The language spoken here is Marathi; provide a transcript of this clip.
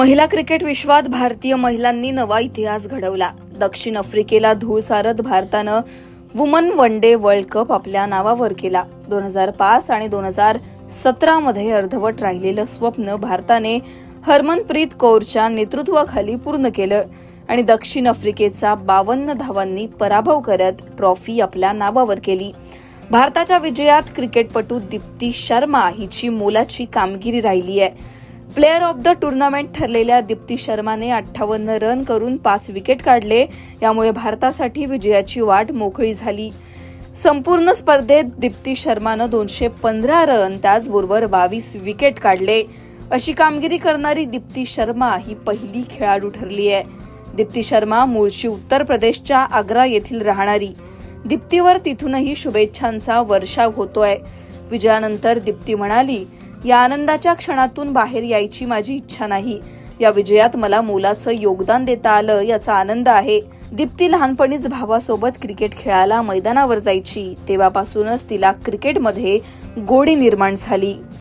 महिला क्रिकेट विश्वात भारतीय महिलांनी नवा इतिहास घडवला। दक्षिण आफ्रिकेला धूळ सारत भारतानं woman one day world cup आपल्या नावावर केला। 2005 आणि 2017 मध्ये अर्धवट राहिलेलं स्वप्न भारताने हरमनप्रीत कौरच्या नेतृत्वाखाली पूर्ण केलं आणि दक्षिण आफ्रिकेचा 52 धावांनी पराभव करत ट्रॉफी आपल्या नावावर केली। भारताच्या विजयात क्रिकेटपटू दीप्ती शर्मा हिची मोलाची कामगिरी राहिली आहे। प्लेअर ऑफ द टुर्नामेंट ठरलेल्या दीप्ती शर्माने 58 रन करून 5 विकेट काढले। यामुळे भारतासाठी विजयाची वाट मोकळी झाली। संपूर्ण स्पर्धेत दीप्ती शर्मानं 215 रन त्याचबरोबर 22 विकेट काढले। अशी कामगिरी करणारी दीप्ती शर्मा ही पहिली खेळाडू ठरली आहे। दीप्ती शर्मा मूळची उत्तर प्रदेशच्या आग्रा येथील राहणारी। दीप्तीवर तिथूनही शुभेच्छांचा वर्षाव होतोय। विजयानंतर दीप्ती म्हणाली, या आनंदाच्या क्षणातून बाहेर यायची माझी इच्छा नाही। या विजयात मला मोलाचं योगदान देता आलं याचा आनंद आहे। दीप्ती लहानपणीच भावासोबत क्रिकेट खेळायला मैदानावर जायची, तेव्हापासूनच तिला क्रिकेटमध्ये गोडी निर्माण झाली।